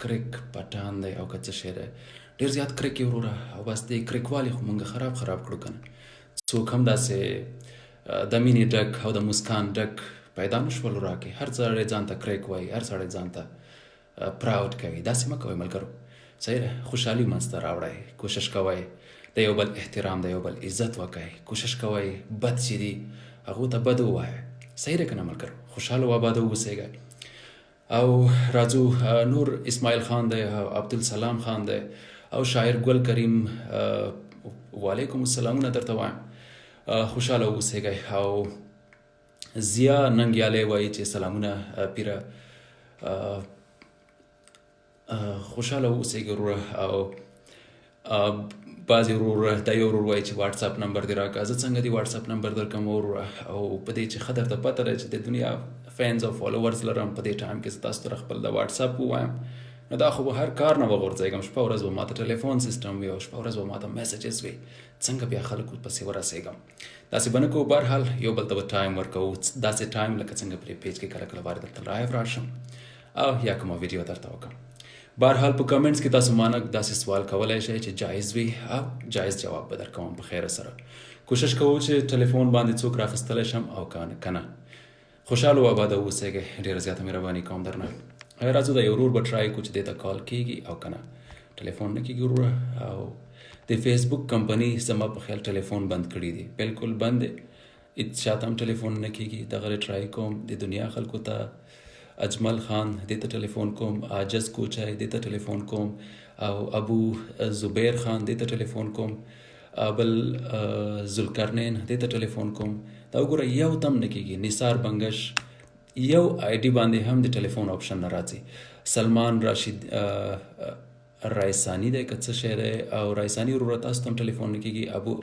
کرک پټان دی او که څه شی دی ډېر زیات کرک یې وروره او بس دې کرکوالي خو مونږ خراب کړو که نه څوک هم داسې د مینې ډک او د مسکان ډک پیدا نه شول راکې هر سړی ځان ته کرک وایي هر سړی ځان ته پراود کوي داسې مه کوئ ملګرو صحیح ده خوشحالي منځ ته راوړئ کوشش کوئ د یو بل احترام د یو بل عزت وکئ کوشش کوئ بد چې دي هغو ته بد ووایئ صحیح ده که نه ملګرو خوشحاله و آباده اوسیږئ او راځو نور اسماعیل خان دی عبدالسلام خان دی او شاعر ګل کریم وعلیکم السلامونه درته وایم خوشحاله اوسیږئ او زیا ننګیالی وایي چې سلامونه پیره خوشحاله اوسیږئ وروره او بعضې وروره دا یو ورور وایي چې واټساپ نمبر دې راکړه زه څنګه دې واټساپ نمبر درکړم وروره او په دې چې ښه درته پته ده چې د دنیا فینز او فالوورز لرم په دې ټایم کې زه تاسو ته خپل د واټساپ ووایم نو دا خو به هر کار نه وغورځېږم شپه ورځ به ماته ټلیفون سیسټم وي او شپه ورځ به ماته میسیجز وي څنګه بیا خلکو پسې ورسېږم داسې به نه کوو بهرحال یو بل ته به ټایم ورکوو داسې ټایم لکه څنګه پرې پیج کې کله کله وارې درته لایو راشم او یا کومه ویډیو درته وکړم بهرحال په کمنټس کې تاسو مانه داسې سوال کولی شئ چې جایز وي او جایز جواب به درکوم په خیره سره کوشش کوو چې ټلیفون باندې څوک راخیستلی شم او که نه خوشحاله و آباده اوسیږئ ډېره زیاته مهرباني کوم درنه راځو د یو ورور به ټرای کړو چې دې ته کال کېږي او که نه ټلیفون نه کېږي وروره او د فیسبوک کمپنۍ زما په خیال ټلیفون بند کړي دي بالکل بند دی هېڅ چاته هم ټلیفون نه کېږي دغه ټرای کوم د دنیا خلکو ته اجمل خان دې ته ټلیفون کوم عاجز کوچی دې ته ټلیفون کوم او ابو زبیر خان دې ته ټلیفون کوم بل ذوالقرنین دې ته ټلیفون کوم دا وګوره یو تم نه کېږي نثار بنګش یو آی ډي باندې هم د ټلیفون آپشن نه راځي سلمان راشد رایسانی دی که څه شی دی او رایسانی وروره تاسو ته هم ټلیفون نه کېږي ابو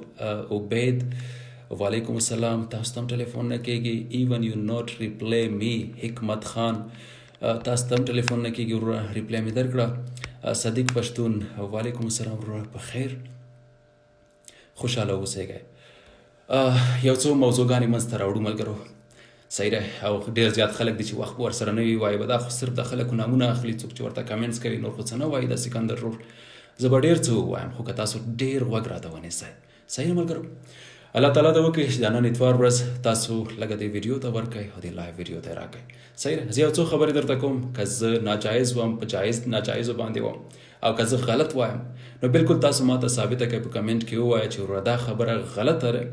عبید وعلیکم السلام تاسو ته هم ټلیفون نه کېږي ایون یو نوٹ ریپلی می حکمت خان تاسو ته هم ټلیفون نه کېږي وروره ریپلی مې درکړه صدیق پښتون وعلیکم السلام وروره په خیر خوشحاله اوسیږئ یو څو موضوعګانې منځ ته راوړو ملګرو صحیح ده او ډېر زیات خلک دي چې وخت به ورسره نه وي وایي به دا خو صرف د خلکو نامونه اخلي څوک چې ورته کمنټس کوي نور خو څه نه وایي د سکندر رور زه به ډېر څه ووایم خو که تاسو ډېر غوږ راته ونیسئ صحیح ملګرو الله تعالی ته وکړي چې دا نن اتوار ورځ تاسو لږه دې ویډیو ته ورکئ او دې لایو ویډیو ته یې راکئ صحیح ده زه یو څو خبرې درته کوم که زه ناجایز وم په جایز ناجایزو باندې وم او که زه غلط وایم نو بالکل تاسو ما ته ثابته کړئ په کمنټ کې ووایه چې وروره دا خبره غلطه ده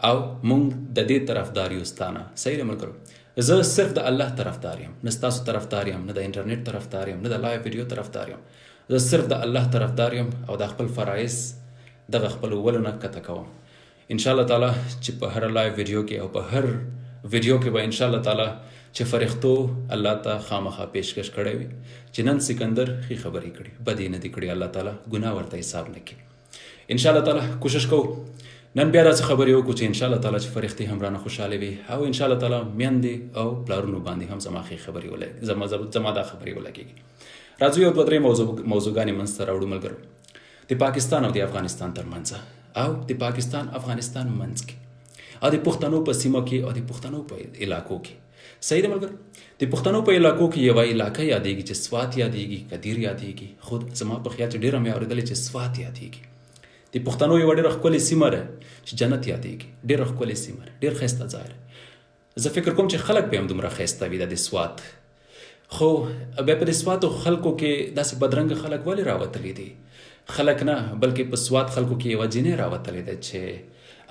او مونږ د دې طرفدار یو ستانه صحیح ده ملګرو زه صرف د الله طرفدار یم نه ستاسو طرفدار یم نه د انټرنیټ طرفدار یم نه د لایو ویډیو طرفدار یم زه صرف د الله طرفدار یم او د خپل فرایض دغه خپلولو نه کته کوم انشاءالله تعالی چې په هر لایو ویډیو کې او په هر ویډیو کې به انشاءالله تعالی چې فرښتو الله ته خامخا پیشکش کړی وي چې نن سکندر ښې خبرې کړي بدې نه دي کړي الله تعالی ګناه ورته حساب نه کړي انشاءالله تعالی کوشش کوو نن بیا داسې خبرې وکړو چې انشاءالله تعالی چې فرښتې هم رانه خوشحاله وي او انشاءالله تعالی میندې او پلارونو باندې هم زما ښې خبرې زما دا خبرې ولګېږي راځو یو دوه درې موضوعګانې منځ ته راوړو ملګرو د پاکستان او د افغانستان ترمنځ او د پاکستان افغانستان منځ کې او د پښتنو په سیمه کې او د پښتنو په علاقو کې صحیح ده ملګرو د پښتنو په علاقو کې یوه علاقه یادېږي چې سوات یادېږي کدیر یادېږي خود زما په خیال چې ډېره مې اورېدلې چې سوات یادېږي د پښتنو یوه ډېره ښکلې سیمه ده چې جنت یادېږي ډېره ښکلې سیمه ده ډېر ښایسته ځای ده زه فکر کوم چې خلک به هم دومره ښایسته وي د سوات خو بیا په د سواتو خلکو کې داسې بدرنګه خلک ولې راوتلي دي خلک نه بلکې په سوات خلکو کې یوه جینۍ راوتلې ده چې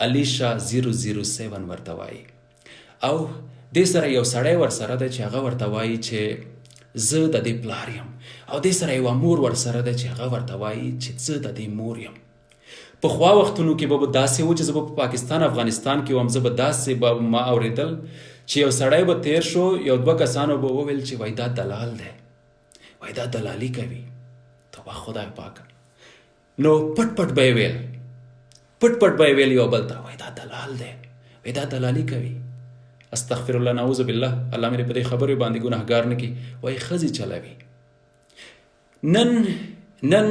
الیشا 007 ورته وایي او دې سره یو سړی ورسره ده چې هغه ورته وایي چې زه د دې پلار یم او دې سره یوه مور ورسره ده چې هغه ورته وایي چې زه د دې مور یم پخوا وختونو کې به داسې و چې زه به په پاکستان افغانستان کې وم زه به داسې به ما اورېدل چې یو سړی به تیر شو یو دوه کسانو به وویل چې وایي دا دلال دی وایي دا دلالي کوي توبه خدای پاکه نو پټ پټ به یې ویل یو بل ته وایي دا دلال دی وایي دا دلالي کوي استغفر الله نعوذ بالله الله مې په دې خبرې باندې ګناهګار نه کړي وایي ښځې چلوي نن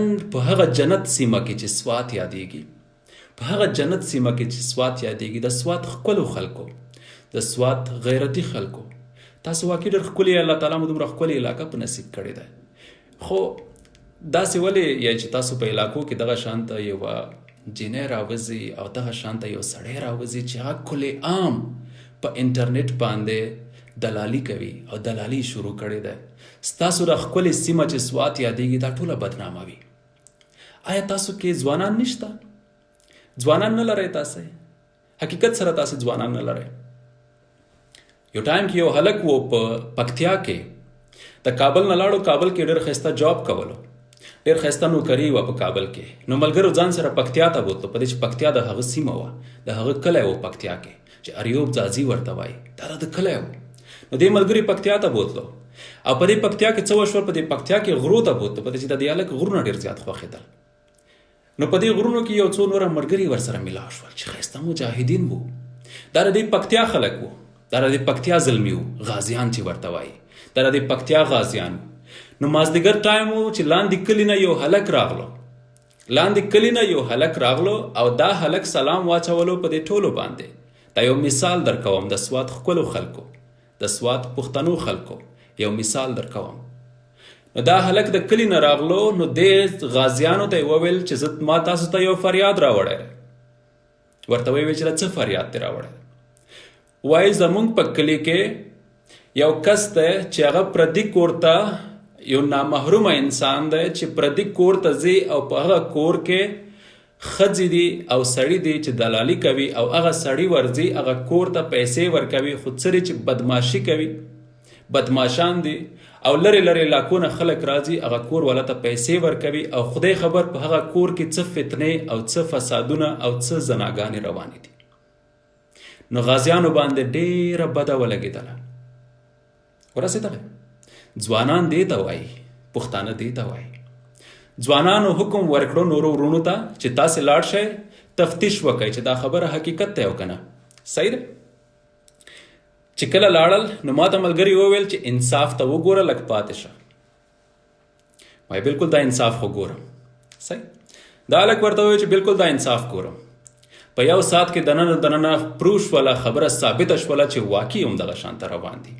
په هغه جنت سیمه کې چې سوات یادېږي د سوات ښکلو خلکو د سوات غیرتي خلکو تاسو واقعي ډېر ښکلې الله تعالی مو دومره ښکلې علاقه په نصیب کړې ده خو داسې ولې یا چې تاسو په علاقو کې دغه شانته یو جینۍ راوځي او دغه شانته یو سړی راوځي چې هغه کل عام په انټرنیټ باندې دلالي کوي او دلالي شروع کړې ده. ستاسو د ښکلې سیمه چې سوات یادېږي دا ټوله بدناموي. آیا تاسو کې ځوانان نشته؟ ځوانان نه لرئ تاسې؟ حقیقت سره تاسې ځوانان نه لرئ. یو ټایم کې یو هلک و په پکتیا کې، د کابل نه لاړو، کابل کې ډېر ښایسته جاب کولو، ډېر ښایسته نوکري وه په کابل کې. نو ملګرو ځان سره پکتیا ته بوتلو، په دې چې پکتیا د هغه سیمه وه، د هغه کلی و پکتیا کې چې اریوب ځاځي ورته وایي، دا د کلی و. نو دې ملګري پکتیا ته بوتلو او په دې پکتیا کې څه وشول، په دې پکتیا کې غرو ته بوتلو، په دې چې د دې هلک غرونه ډېر زیات خوښېدل. نو په دې غرونو کې یو څو نوره ملګري ورسره ملاو شول چې ښایسته مجاهدین وو. دا د دې پکتیا خلک وو، دا د دې پکتیا زلمي وو، غازیان چې ورته وایي، دا د دې پکتیا غازیان. نو مازدیګر ټایم و چې لاندې کلي نه یو هلک راغلو، لاندې کلي نه یو هلک راغلو او دا هلک سلام واچولو په دې ټولو باندې. دا یو مثال در کوم د سوات ښکلو خلکو، د سوات پښتنو خلکو یو مثال در کوم. نو دا هلک د کلي نه راغلو، نو دې غازیانو ته یې وویل چې ما تاسو ته یو فریاد راوړی. ورته ویې ویل چې څه فریاد دې راوړی؟ وایي زمونږ په کلي کې یو کس دی چې هغه پردي کور ته، یو نامحرومه انسان دی چې پردي کور ته ځي او په هغه کور کې ښځې دي او سړي دي چې دلالي کوي او هغه سړي ورځي هغه کور ته پیسې ورکوي، خو څرې چې بدماشي کوي، بدماشان دي او لرې لرې علاقونه خلک راځي هغه کور والا ته پیسې ورکوي او خدای خبر په هغه کور کې څه فتنې او څه فسادونه او څه زناګانې روانې دي. نو غازیانو باندې ډېره بده ولګېدله. ورسېدله ځوانان دې ته وایي، پښتانه دې ته وایي. ځوانانو حکم ورکړو نورو ورونو ته چې تاسې لاړ شئ تفتیش وکئ چې دا خبره حقیقت دی او که نه. صحیح ده. چې کله لاړل نو ما ته ملګري وویل چې انصاف ته وګوره، لږ پاتې شه. وایي بالکل دا انصاف خو ګورم. صحیح. دا هلک ورته وویل چې بالکل دا انصاف ګورم. په یو ساعت کې دننه پروف شوله، خبره ثابته شوله چې واقعي هم دغه شانته روان دي.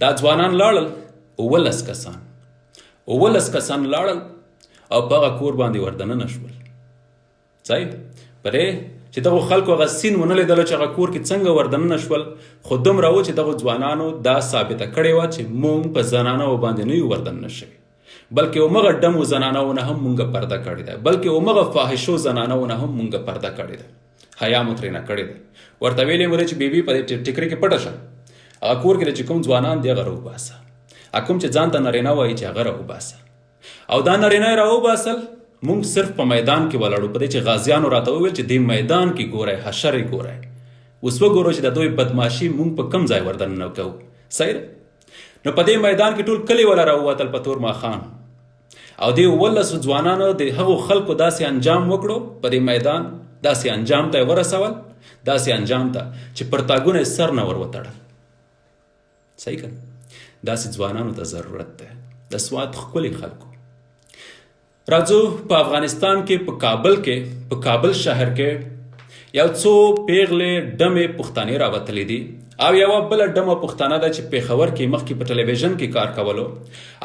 دا ځوانان لاړل، 19 کسان 19 کسان لاړل او په هغه کور باندې وردننه شول. صحیح. پرې چې دغو خلکو هغه سین ونه لیدله چې هغه کور کې څنګه وردننه شول، خو دومره و چې دغو ځوانانو دا ثابته کړې وه چې مونږ په زنانو باندې نه یو وردننه شوي، بلکې همغه ډمو زنانو نه هم مونږه پرده کړې ده، بلکې همغه فاحشو زنانو نه هم مونږه پرده کړې ده، حیا مو ترېنه کړې ده. ورته ویلې مو چې بیبي په دې ټیکري کې پټه شه، هغه کور کې چې کوم ځوانان دی هغه راوباسه، کوم چې ځان ته نارینه وایي چې هغه راوباسه. او دا نارینه یې راوباسل. مونږ صرف په میدان کې ولاړو، په دې چې غازیانو راته وویل چې دې میدان کې ګورئ، حشر یې ګورئ، اوس وګورو چې د دوی بدماشي مونږ په کم ځای وردننه کوو. صحیح ده. نو په دې میدان کې ټول کلي والا راووتل په تور ماښام او دې 19 ځوانانو د هغو خلکو داسې انجام وکړو، په دې میدان داسې انجام ته یې ورسول، داسې انجام ته چې پرتاګونه یې سر نه ور وتړل. صحیح که داسې ځوانانو ته ضرورت دی، د سوات ښکلي خلکو. راځو په افغانستان کې په کابل شهر کې یو څو پیغلې ډمې پښتانې راوتلې دي او یوه بله ډمه پښتانه ده چې پېښور کې مخکې په ټلویزیون کې کار کولو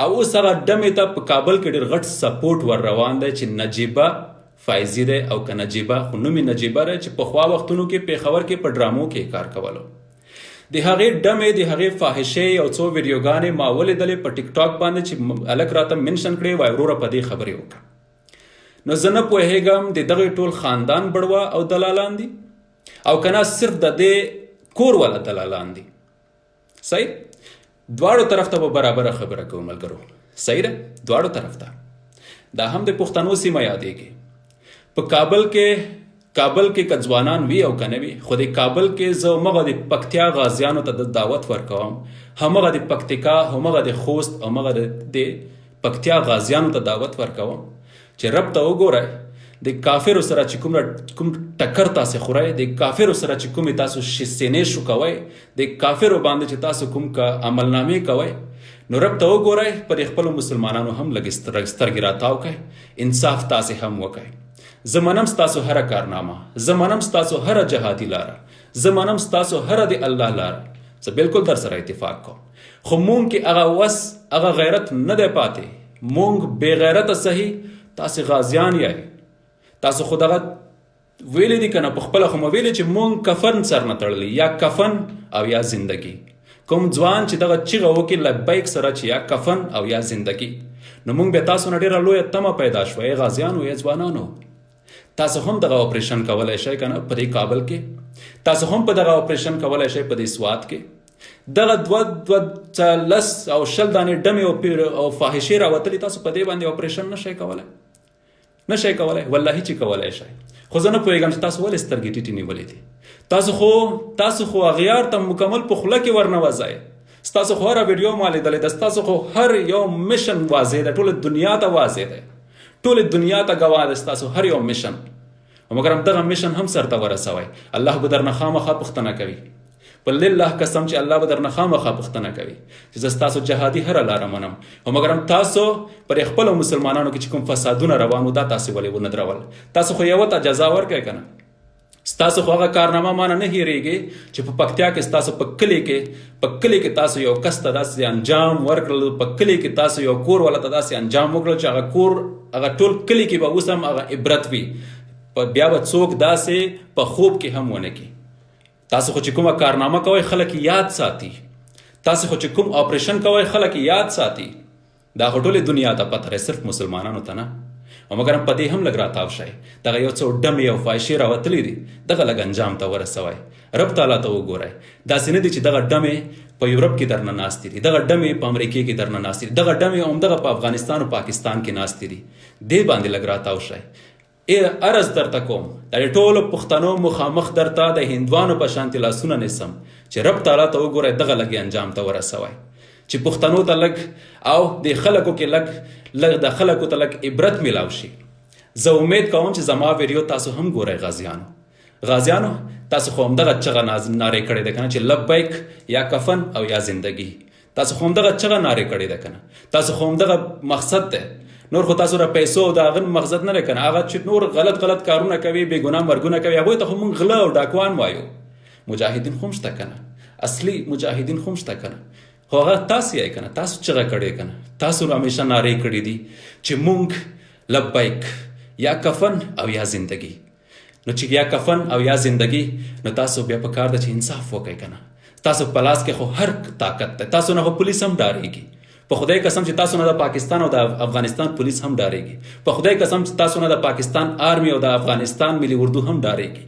او اوس هغه ډمې ته په کابل کې ډېر غټ سپورټ ور روان دی چې نجیبه فایزي دی او که نجیبه خو نوم یې نجیبه دی چې پخوا وختونو کې پېښور کې په ډرامو کې کار کولو. د هغې ډمې د هغې فاحشې یو څو ویډیوګانې ما ولیدلې په ټیک ټاک باندې چې هلک راته منشن کړې وای وروره په دې خبرې وکړه. نو زه نه پوهېږم د دغې ټول خاندان بړوه او دلالان دي او که نه صرف د دې کور والا دلالان دي. صحیح. دواړو طرف ته به برابره خبره کوو ملګرو. صحیح ده. دواړو طرف ته دا هم د پښتنو سیمه یادېږي. په کابل کې که ځوانان وي او که نه وي، خو د کابل کې زه همغه د پکتیا غازیانو ته د دعوت ورکوم، همغه د پکتیکا، همغه د خوست، همغه د پکتیا غازیانو ته دعوت ورکوم چې رب ته وګورئ، د کافرو سره چې کوم ټکر تاسې خورئ، د کافرو سره چې کومې تاسو سینې شو کوئ، د کافرو باندې چې تاسو کوم عملنامې کوئ، نو رب ته وګورئ، پر خپلو مسلمانانو هم لږ سترګې راتاو کړئ، انصاف تاسې هم وکړئ. زه منم ستاسو هره کارنامه، زه منم ستاسو هره جهادي لاره، زه منم ستاسو هره د الله لاره، زه بالکل در سره اتفاق کوم. خو مونږ کې هغه وس، هغه غیرت نه دی پاتې، مونږ بې غیرته صحیح، تاسې غازیان یای. تاسو خو دغه ویلې دي که نه، په خپله خو مو ویلې چې مونږ کفن سر نه تړلی، یا کفن او یا زندگی. کوم ځوان چې دغه چیغه وکړي لبیک سره چې یا کفن او یا زندگی، نو مونږ بیا تاسو نه ډېره لویه تمه پیدا شوه. ای غازیانو، ای ځوانانو، تاسو هم دغه اپریشن کولی شئ که نه په دې کابل کې، تاسو هم په دغه اپریشن کولی شئ په دې سوات کې. دغه 2 او 10 دانې ډمې او فاحشې راوتلي، تاسو په دې باندې اپریشن نشئ کولی، نشئ کولی. والله چې کولی شئ، خو زه نه پوهېږم چې تاسو ولې سترګې ټیټې نیولې دي. تاسو خو اغیار ته مکمل په خوله کې ورنوځئ. ستاسو خو هره ویډیو ما لیدلې ده، ستاسو خو هر یو میشن واضح ده، ټوله دنیا ته واضح ده، ټوله دنیا ته ګواه ده ستاسو هر یو میشن. مګر همدغه میشن هم سرته ورسوئ، الله به درنه خامخا پوښتنه کوي. په لله قسم چې الله به درنه خامخا پوښتنه کوي چې زه ستاسو جهادي هره لاره منم. مګر هم تاسو پر خپلو مسلمانانو کې چې کوم فسادونه روان وو، دا تاسې ولې ونه درول؟ تاسو خو یوه ته جزا ورکړئ که نه. ستاسو خو هغه کارنامه مانه نه هېرېږي چې په پکتیا کې ستاسو په کلي کې تاسو یو کس ته داسې انجام ورکړل، په کلي کې تاسو یو کور والا ته داسې انجام وکړل چې هغه کور، هغه ټول کلي کې به اوس هم هغه عبرت وي، بیا به څوک داسې په خوب کې هم ونه کړي. تاسو خو چې کومه کارنامه کوئ خلک یاد ساتي، تاسو خو چې کوم اپریشن کوئ خلک یاد ساتي. دا خو ټولې دنیا ته پته دی، صرف مسلمانانو ته نه. او مګر په دې هم لږ راتاو شئ، دغه یو څو ډمې او فاحشې راوتلي دي، دغه لږ انجام ته ورسوئ. رب تعالی ته وګورئ. داسې نه دي چې دغه ډمې په یورپ کې درنه ناستې دي، دغه ډمې په امریکې کې درنه ناستې دي، دغه ډمې همدغه په افغانستان او پاکستان کې ناستې دي. دې باندې لږ راتاو شئ. عرض درته کوم، د ټولو پښتنو مخامخ درته د هندوانو په شانتې لاسونه نیسم چې رب تعالی ته وګورئ، دغه لږ انجام ته ورسوئ چې پښتنو ته لږ او د خلکو کې لږ د خلکو ته لږ عبرت میلاو شي. زه امید کوم چې زما ویډیو تاسو هم ګورئ. غازیانو، تاسو خو همدغه چغه نارې کړې ده که نه چې لبیک یا کفن او یا زندگی. تاسو خو همدغه چغه نارې کړې ده که نه، تاسو خو همدغه مقصد ده. نور خو تاسو را پیسو او د هغه مقصد نه دی که نه. هغه چې نور غلط کارونه کوي، بې ګناه مرګونه کوي، هغوی ته خو موږ غله او ډاکوان وایو. مجاهدین خو هم شته که نه، اصلي مجاهدین خو هم شته که نه. خو هغه تاسو یې که نه، تاسو چغه کړې که نه، تاسو همیشه نارې کړې دي چې موږ لبیک یا کفن او یا زندگی. نو چې یا کفن او یا زندگی، نو تاسو بیا په کار ده چې انصاف وکړئ که نه. تاسو په لاس کې خو هر طاقت ده، تاسو نه خو پولیس هم ډارېږي. په خدای قسم چې تاسو نه د پاکستان او د افغانستان پولیس هم ډارېږي. په خدای قسم چې تاسو نه د پاکستان آرمی او د افغانستان ملي اردو هم ډارېږي.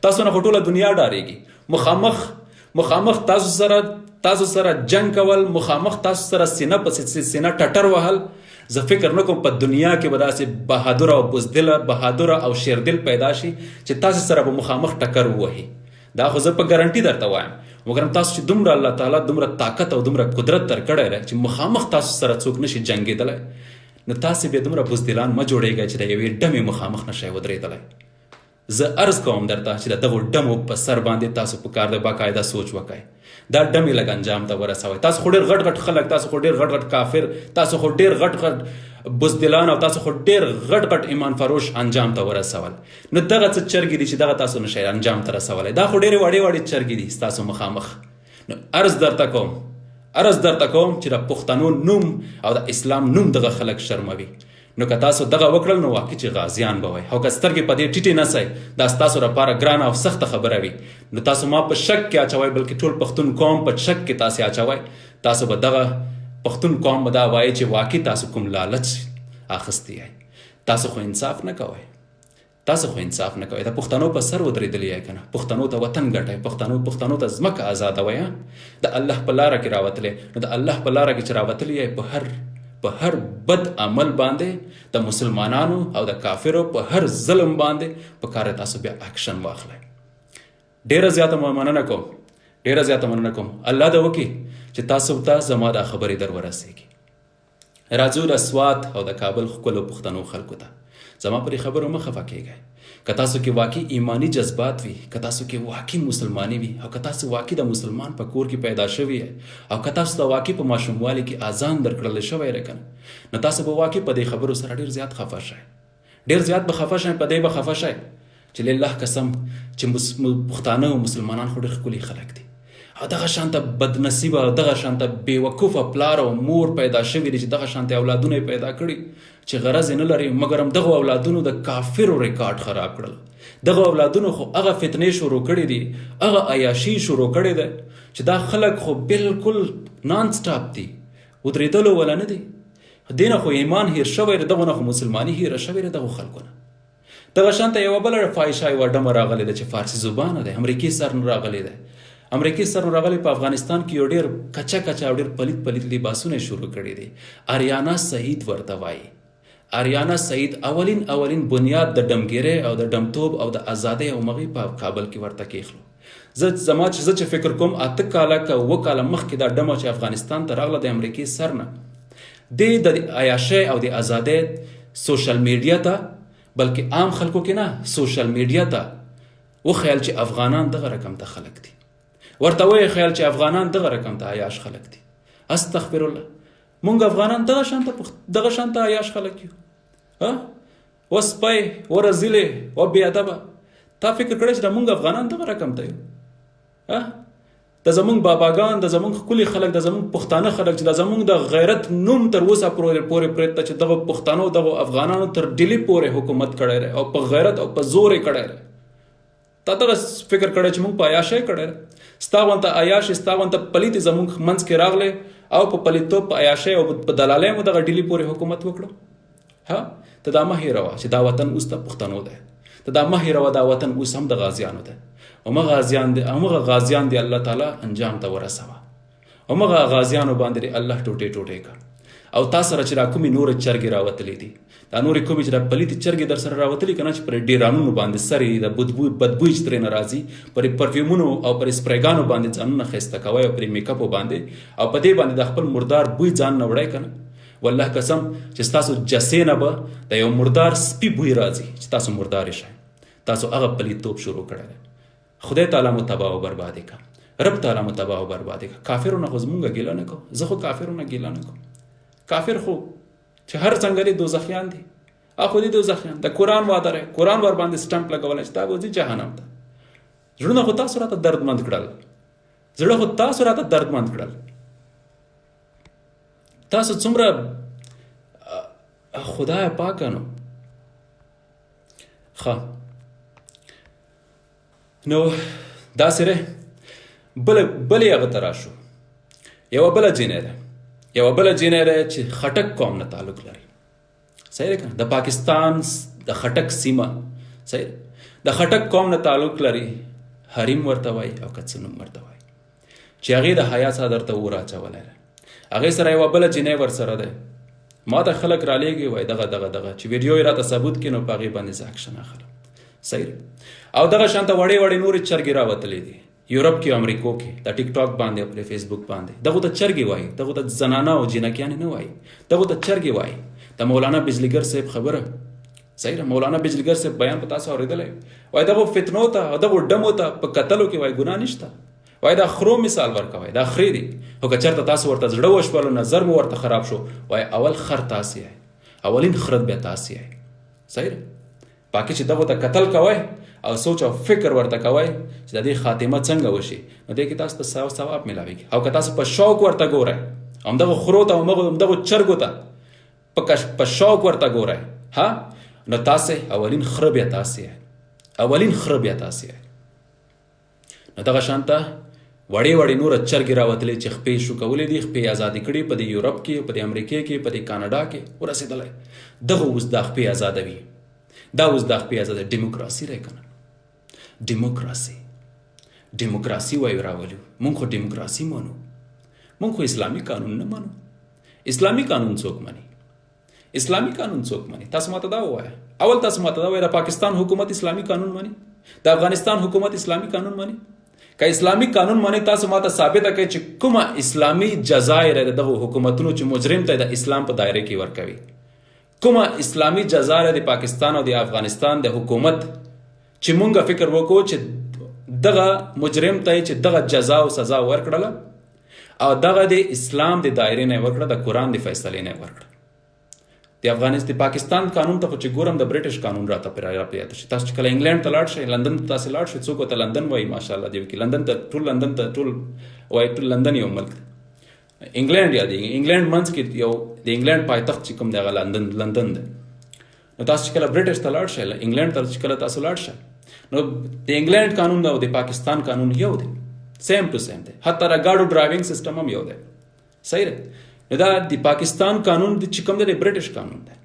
تاسو نه خو ټوله دنیا ډارېږي. مخامخ تاسو سره جنگ کول، مخامخ تاسو سره سینه په سینه ټټر وهل، زه فکر نه کوم په دنیا کې به داسې بهادر او بزدله، بهادر او شیردل پیدا شي چې تاسو سره به مخامخ ټکر ووهي. دا خو زه په ګارنټي درته وایم. مګر تاسو چې دومره الله تعالی دومره طاقت او دومره قدرت درکړی دی چې مخامخ تاسو سره څوک نشي جنګېدلی، نو تاسې بیا دومره بزدلان مه جوړېږئ چې د یوې ډمې مخامخ نشئ ودرېدلی. زه عرض کوم درته چې د دغو ډمو په سر باندې تاسو په کار د باقاعده سوچ وکئ. دا ډمې لږ انجام ته ورسوئ. تاسو خو ډېر غټ خلک، تاسو خو ډېر غټ کافر، تاسو خو ډېر غټ بزدلان او تاسو خو ډېر غټ ایمان فروش انجام ته ورسول. نو دغه څه چرګې دي چې دغه تاسو نشئ انجام ته رسولی. دا خو ډېرې وړې چرګې دي ستاسو مخامخ. نو عرض درته کوم چې د پښتنو نوم او د اسلام نوم دغه خلک شرموي. نو که تاسو دغه وکړل، نو واقع چې غازیان به وئ. او که سترګې په دې ټیټې نسئ، دا ستاسو لپاره ګرانه او سخته خبره وي. نو تاسو ما په شک کې اچوئ، بلکې ټول پښتون قوم په شک کې تاسې اچوئ. تاسو به دغه پښتون قوم به دا وایي چې واقع تاسو کوم لالچ اخیستی یئ. تاسو خو انصاف نه کوئ. د پښتنو په سر ودرېدلی یئ که نه. پښتنو ته وطن ګټئ، پښتنو ته ځمکه ازادوئ. د الله په لاره کې راوتلی، نو د الله په لاره کې چې راوتلی یئ، په هر بد عمل باندې د مسلمانانو او د کافرو په هر ظلم باندې په کار تاسو بیا اکشن واخلئ. ډېره زیاته مننه کوم. الله دې وکړي چې تاسو ته زما دا خبرې در ورسېږي. راځو د سوات او د کابل ښکلو پښتنو خلکو ته، زما پرې خبرو مه خفه کېږئ. که تاسو کې واقعي ایمانی جذبات وي، که تاسو کې واقعي مسلماني وي، او که تاسو واقعي د مسلمان په کور کې پیدا شوي یئ، او که تاسو ته واقعي په ماشوموالي کې اذان درکړل شوی دی که نه، نو تاسو به واقعي په دې خبرو سره ډېر زیات خفه شئ. ډېر زیات به خفه شئ. په دې به خفه شئ چې لله قسم چې پښتانه او مسلمانان خو ډېر ښکلي خلک دي، او دغه شانته بدنصیبه او دغه شانته بیوقوفه پلار او مور پیدا شوي دي چې دغه شانته اولادونه پیدا کړي چې غرض نه لري مګر هم دغه اولادونو د کافرو ریکارډ خراب کړل. دغه اولادونو خو هغه فتنې شروع کړي دي، هغه عیاشي شروع کړي ده چې دا خلک خو بالکل نان سټاپ دي، ودرېدلو ولا نه دي. دینه خو ایمان هیر شوی، دغه نه خو مسلمانی هیر شوی دغه خلکونه. دغه شانته یو بل فایشای و ډمه راغلی ده چې فارسی زبانه ده، امریکای سر راغلی ده. امریکای سر راغلی په افغانستان کې یو ډېر کچا کچا ډېر پلیت پلیت لباسونه شروع کړي دي. آریانا سعید ورته وایي. آریانا سعید اولین بنیاد د ډمګیرې او د ډمتوب او د ازادۍ او مغې په کابل کې ورته کېښلو. زما چې فکر کوم 8 کاله که 9 کاله مخکې دا ډمه چې افغانستان ته راغله د امریکای سر نه د عیاشۍ او د ازادۍ سوشل میډیا ته، بلکې عام خلکو کې نه، سوشل میډیا ته وخیل چې افغانان دغه رقم ته خلک دي. ورته وایي خیال چې افغانان دغه رقم ته عیاش خلک دي. استغفر الله، مونږ افغانان دغه شانته عیاش خلک یو. و سپی و رزیلې و بې ادبه. تا فکر کړی چې د مونږ افغانان دغه رقم ته یو؟ د زمونږ باباګان، د زمونږ ښکلي خلک، د زمونږ پښتانه خلک چې د زمونږ د غیرت نوم تر اوسه پورې پرېږده چې دغه پښتانو دغه افغانانو تر ډیلي پورې حکومت کړی دی او په غیرت او په زور یې کړی دی. تا دغه فکر کړی چې مونږ په عیاشۍ کړی دی؟ ستا غونته عیاشي، ستا غونته پلیتې زمونږ منځ کې راغلی او په پلیتوب، په عیاشۍ او په دلالۍ مو دغه ډیلي پورې حکومت وکړو. ته دا مه هېروه چې دا وطن اوس د پښتنو دی. ته دا مه هېروه دا وطن اوس هم د غازیانو دی. همغه غازیان دی الله تعالی انجام ته ورسوه. همغه غازیانو باندې دی الله ټوټې ټوټې کړه. او تا سره چې را کومې نورې چرګې راوتلې دي، دا نورې کومې چې دا پلیتې چرګې در سره راوتلې که نه چې پر ډیرانونو باندې سرې د بدبوی چې ترېنه راځي، پر پرفیومونو او پر سپریګانو باندې ځانونه ښایسته کوئ او پر میکاپو باندې او په دې باندې د خپل مردار بوی ځان نه وړئ که نه. والله قسم چې ستاسو جسې نه به د یو مردار سپي بوی راځي چې تاسو مردارې شئ. تاسو هغه پلیتوب شروع کړی دی. خدای تعالی مو تباه او بربادې کړه، رب تعالی مو تباه او بربادې کړه. کافرو نه خو زمونږ ګیله نه کوو، زه خو کافرو نه ګیله نه کوم. کافر خو چې هر څنګه دي دوزخیان دي، خو دي دوزخیان. د قرآن وعده دی، قرآن ور باندې سټمپ لګولی چې تا به ځي جهنم ته. زړونه خو تاسو راته دردمند کړل، زړه خو تاسو راته دردمند کړل. تاسو څومره خدای پاکه نو نو داسې دی. بلې هغه ته راشو. یوه بله جینۍ ده، یوه بله جینۍ ده چې خټک قوم نه تعلق لري. صحیح دی که نه؟ د پاکستان د خټک سیمه، صحیح د خټک قوم نه تعلق لري. حریم ورته وایي او که څه نوم ورته وایي چې هغې د حیا څادر ته اور اچولی دی. هغې سره یوه بله جینۍ ورسره دی. ما ته خلک رالیږي وایي دغه چې ویډیو یې راته ثبوت کړي نو په هغې باندې زه اکشن اخلم. صحیح. او دغه شانته وړې نورې چرګې راوتلې دي یورپ کې، امریکو کې، د ټیک ټاک باندې او پر فیسبوک باندې. دغه ته چرګې وایي، دغه ته زنانه او جینکیانې نه وایي، دغه ته چرګې وایي. د مولانا بجلیګر صاحب خبره صحیح ده. مولانا بجلیګر صاحب بیان په تاسو اورېدلی وایي دغه فتنو ته او دغه ډمو ته په کتلو کې وایي ګناه نشته. وایي دا خرو مثال ورکوي، دا خرې دي. خو که چېرته تاسو ورته زړه وشولو، نظر مو ورته خراب شو، وایي اول خر تاسې یې، اولین خرد بیا تاسې یې. صحیح ده. باقي چې دغه ته کتل کوئ او سوچ او فکر ورته کوئ چې د دې خاتمه څنګه وشي، نو دې کې تاسو ته ثواب ملاویږي. او که تاسو په شوق ورته ګورئ، همدغه خرو ته همدغه چرګو ته په شوق ورته ګورئ، نو تاسې اولین خره بیا تاسې یې، اولین خره بیا تاسې یې. نو دغه شانته وړې نوره چرګې راوتلې چې خپې شو کولی دي، خپې ازادي کړي په دې یورپ کې، په دې امریکې کې، په دې کاناډا کې ورسېدلی. دغه اوس دا خپې ازادوي، دا اوس دا خپې ازادوي. ډیموکراسي دی که نه؟ ډیموکراسي وایو راولیو. مونږ خو ډیموکراسي منو، مونږ خو اسلامي قانون نه منو. اسلامي قانون څوک مني؟ اسلامي قانون څوک مني؟ تاسو ماته دا ووایه. اول تاسو ماته دا ووایه د پاکستان حکومت اسلامي قانون مني؟ د افغانستان حکومت اسلامي قانون مني؟ که اسلامي قانون مني تاسو ماته ثابته کړئ چې کومه اسلامي جزایر د دغه حکومتونو چې مجرم ته د اسلام په دایره کې ورکوي. کومه اسلامي جزایر د پاکستان او د افغانستان د حکومت چې مونږه فکر وکړو چې دغه مجرم ته چې دغه جزا او سزا ورکړله او دغه د اسلام د دایرې نه ورکړه، د قرآن د فیصلې نه ورکړه. د افغانستان پاکستان قانون ته چې ګورم د برټش قانون راته پیدا شي. تاسو چې کله انګلند ته لاړ شئ، لندن ته تاسو لاړ شئ، څوک ته لندن وایي ماشاءالله دی کې لندن ته ټول وایي ټول لندن یو ملک انګلند یادېږي. انګلند منځ کې یو د انګلند پایتخت چې کوم دی هغه لندن دی. نو تاسو چې کله برټش ته لاړ شئ، انګلند ته چې کله تاسو لاړ شئ، نو د انګلند قانون او د پاکستان قانون یو دی، سیم ټو سیم دی. حتی را ګاډو ډرایوینګ سیستم هم یو دی. صحیح دی. نو دا د پاکستان قانون چې کوم دی د برټش قانون دی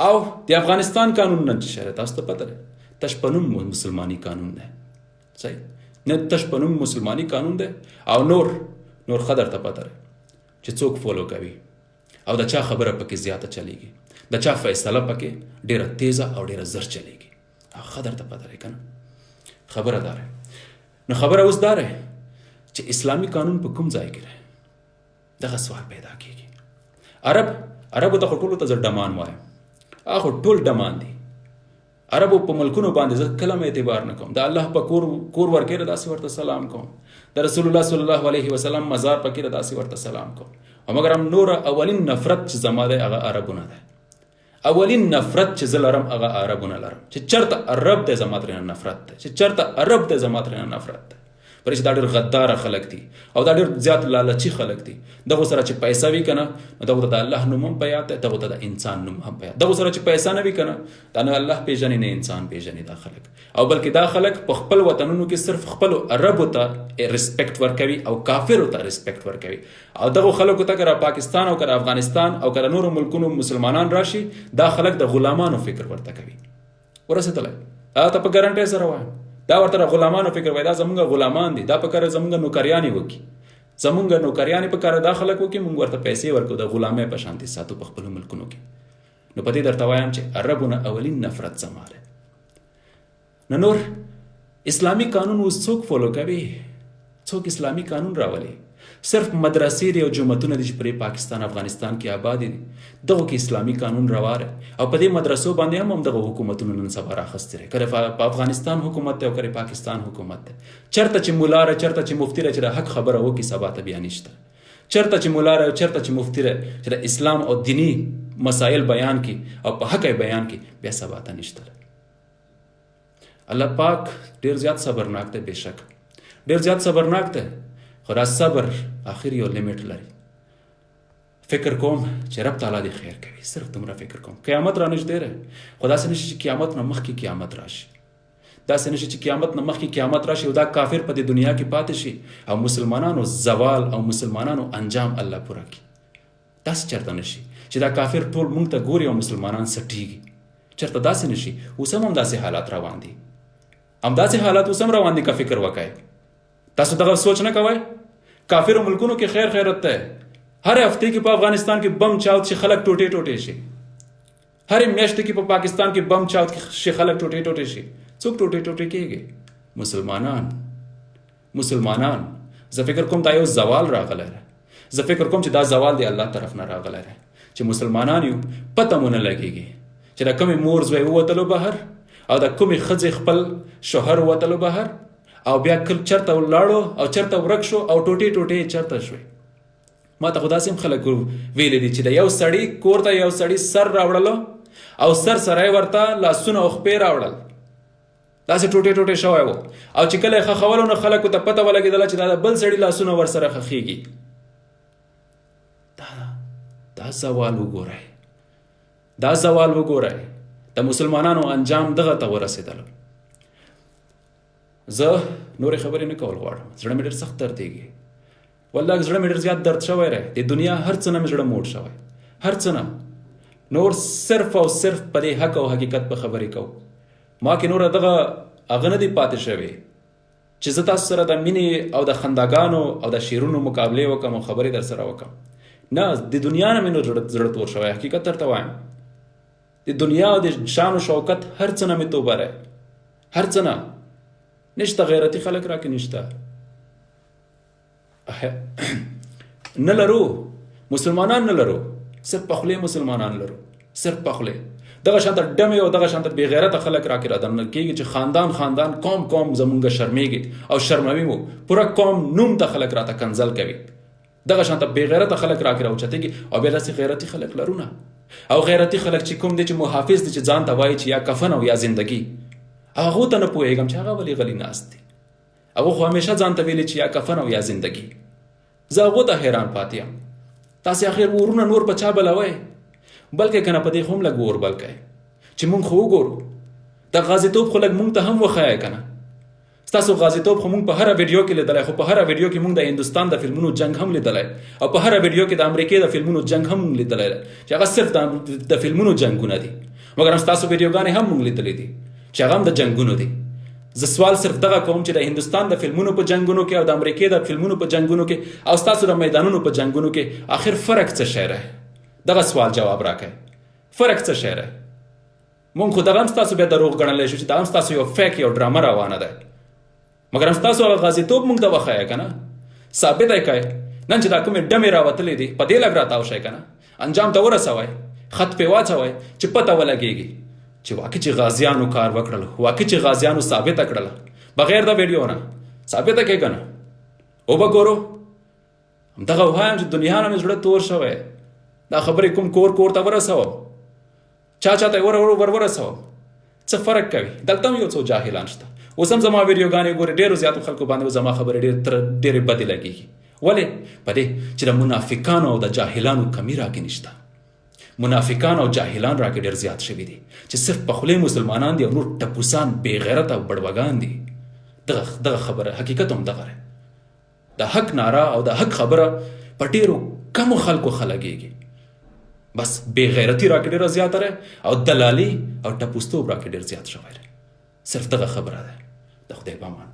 او د افغانستان قانون نه چې شری تاسو ته پته ده تشپنوم مسلمانی قانون دی. صحیح نه تشپنوم مسلمانی قانون دی او نور خدر ته پته ده چې څوک فالو کوي او د چا خبره پکې زیاته چلیږي، د چا فیصله پکې ډیره تیزه او ډیره زر چلیږي. خدر ته پته ده کنه خبره داره. نو خبره اوس داره چې اسلامی قانون په کوم ځای کې دی. دغه سوال پیدا کیږي. عربو ته ټولو ته زه ډمان وایم، هغه ټول ډمان دي. عربو په ملکونو باندې زه کلم اعتبار نه کوم. د الله په کور ورکې داسې ورته سلام کوم، د رسول الله صلی الله علیه وسلم مزار پکې داسې ورته سلام کوم. او مګر هم نور اولین نفرت چې زما دی هغه عربونه ده. اولین نفرت چې زه لرم هغه عربونه لرم. چې چرته عرب دی زما ترېنه نفرت ده، چې چرته عرب دی زما ترېنه نفرت ده. پر چې دا ډېر غداره خلک دي او دا ډېر زیات لالچي خلک دي. دغه سره چې پیسه وي کنه نو دغه ته د الله نوم هم په یاد دی، دغه ته د انسان نوم هم په یاد. دغه سره چې پیسه نه وي کنه دا نه الله پیژني نه انسان پیژني دا خلک. او بلکې دا خلک په خپل وطنونو کې صرف خپل عربو ته ریسپیکټ ورکوي او کافرو ته ریسپیکټ ورکوي. او دغه خلکو ته کړه پاکستان او کړه افغانستان او کړه نور ملکونو مسلمانان راشي، دا خلک د غلامانو فکر ورته کوي. ورسېدل دا ته په ګارانټي سره وایم دا ورته غلامانو فکر وای، دا زمونږ غلامان دي، دا په کار زمونږ نوکریانی وکي، زمونږ نوکریانی په کار داخله کوي، مونږ ورته پیسې ورکو د غلامۍ په شان دي ساتو په خپل ملکونو کې. نو په دې درته وایم چې عربونه اولین نفرت زماره. نور اسلامی قانون اوس څوک فالو کوي؟ څوک اسلامی قانون راولي؟ صرف مدرسې دی او جمعتونه دي چې پرې پاکستان افغانستان کې آباد دي، دغه کې اسلامی قانون رواره او په دې مدرسو باندې هم دغه حکومتونو نن سبا راخستره کړي. په افغانستان حکومت ته او کړي پاکستان حکومت ته چرته چې مولا را چرته چې مفتی را چې حق خبره وکي سبا ته بیان نشته، چرته چې مولا را چرته چې مفتی را چې اسلام او دینی مسائل بیان کی او په حق بیان کی بیا سبا ته نشته. الله پاک ډیر زیات صبرناک دی، بشک ډیر زیات صبرناک دی، خو دا صبر آخر یو لیمټ لري. فکر کوم چې رب تعالی دې خیر کوي، صرف دومره فکر کوم. قیامت را نږدې ده، خو داسې نشي چې قیامت نه مخکې قیامت راشي، داسې نشي چې قیامت نه مخکې قیامت راشي او دا کافر په دې دنیا کې پاتې شي او مسلمانانو زوال او مسلمانانو انجام الله پوره کړي. داسې چرته نشي چې دا کافر ټول مونږ ته ګوري او مسلمانان سټیږي، چرته داسې نشي. اوس هم داسې حالات روان دي، همداسې حالات اوس هم روان دي. که فکر وکړئ تاسو دغه سوچ نه کوئ کافرو ملکونو کې خیر خیرت ده، هر هفته کې په افغانستان کې بم چاود شي خلک ټوټې ټوټې شي، هر میاشت کې په پاکستان کې بم چاود شي خلک ټوټې ټوټې شي. څوک ټوټې ټوټې کېږي؟ مسلمانان. زه فکر کوم دا یو زوال راغلی دی، زه فکر کوم چې دا زوال دی الله طرف نه راغلی دی چې مسلمانان یو پته مو نه لګېږي چې د کومې مور زوی ووتلو بهر او د کومې ښځې خپل شوهر ووتلو بهر او بیا کل چرته ولاړو او چرته ورک شو او ټوټې ټوټې چرته شوي. ما ته خو داسې هم خلک ویلي دي چې د یو سړي کور ته یو سړي سر راوړلو او سره یې ورته لاسونه او خپې راوړل، داسې ټوټې ټوټې شوی و او چې کله یې ښخولو نو خلکو ته پته ولګېدله چې دا د بل سړي لاسونه ورسره ښخېږي. دا زوال وګورئ، دا زوال وګورئ. د مسلمانانو انجام دغه ته ورسېدلو. زه نورې خبرې نه کول غواړم، زړه مې ډېر سخت دردېږي، والله زړه مې ډېر زیات درد شوی دی. د دنیا هر څه نه مې زړه موړ شوی، هر څه نه. نور صرف او صرف په دې حق او حقیقت په خبرې کوو. ما کې نور دغه هغه نه دی پاتې شوی چې زه تاسو سره د مینې او د خنداګانو او د شعرونو مقابلې وکړم او خبرې در سره وکړم. نه، د دنیا نه مې نور زړه تور شوی، حقیقت درته وایم. د دنیا او د شان و شوکت هر څه نه مې توبه رہی، هر څه نه. نشته غیرتی خلک را کې نشته، نه لرو مسلمانان، نه لرو، صرف پخلې مسلمانان لرو، صرف پخلې. دغه شانته ډمې او دغه شانته بې غیرته خلک را کې را دننه کېږي چې خاندان قوم زمونږ شرمېږي او شرموي مو، پوره قوم نوم ته خلک راته کنځل کوي. دغه شانته بې غیرته خلک را کې را اوچتېږي او بیا داسې غیرتي خلک لرو نه، او غیرتی خلک چې کوم دي چې محافظ دي چې ځان ته وایي چې یا کفن او یا زندگی، هغه ته نه پوهېږم چې هغه ولې غلی ناست دي. هغه خو همیشه ځان ته ویلي چې یا کفن او یا زندگی. زه هغو ته حیران پاتې یم. تاسې اخر ورونه نور په چا بلوئ؟ بلکې که نه په دې خو هم لږ اور بل کئ چې مونږ خو وګورو. د غازیتوب خو لږ مونږ ته هم وښایئ که نه. ستاسو غازیتوب خو مونږ په هره ویډیو کې لیدلی، خو په هره ویډیو کې مونږ د هندوستان د فلمونو جنگ هم لیدلی، او په هره ویډیو کې د امریکې د فلمونو جنگ هم مونږ لیدلی چې هغه صرف د فلمونو جنګونه دي. مګر هم ستاسو ویډیوګانې هم مونږ لیدلی دي چې هغه هم د جنګونو دي. زه سوال صرف دغه کوم چې د هندوستان د فلمونو په جنګونو کې او د امریکې د فلمونو په جنګونو کې او ستاسو د میدانونو په جنګونو کې آخر فرق څه شی دی؟ دغه سوال جواب راکئ. فرق څه شی دی؟ مونږ خو دغه هم ستاسو بیا دروغ ګڼلی شو چې دا هم ستاسو یو فیک یو ډرامه روانه ده. مګر هم ستاسو هغه غازیتوب مونږ ته وښایه که نه، ثابته یې کئ. نن چې دا کومې ډمې راوتلې دي په دې لږ راتاو شئ که نه، انجام ته ورسوئ، خط پې واچوئ چې پته ولګېږي چې واقع چې غازیانو کار وکړل، واقع چې غازیانو ثابته کړله بغیر د ویډیو نه. ثابته کړئ که نه، وبه ګورو. همدغه ووایم چې دنیا نه مې زړه تور شوی. دا خبرې کوم کور کور ته ورسوم، چا چاته ور ورسوم، څه فرق کوي؟ دلته هم یو څو جاهلان شته. اوس هم زما ویډیوګانې ګوري، ډېرو زیاتو خلکو باندې زما خبرې ډېرې بدې لګېږي. ولې؟ په دې چې د منافقانو او د جاهلانو کمی راکې نشته. منافقان او جاهلان راکې ډېر زیات شوي دي چې صرف په خولې مسلمانان دي او نور ټپوسان بې غیرت او بړوګان دي. دغه خبره حقیقت هم دغه دی. د حق ناره او د حق خبره په ډېرو کمو خلکو ښه لګېږي. بس بې غیرتي راکې ډېره زیاته ده او دلالي او ټپوستوب راکې ډېر زیات شوی دی. صرف دغه خبره ده. د خدای په امان.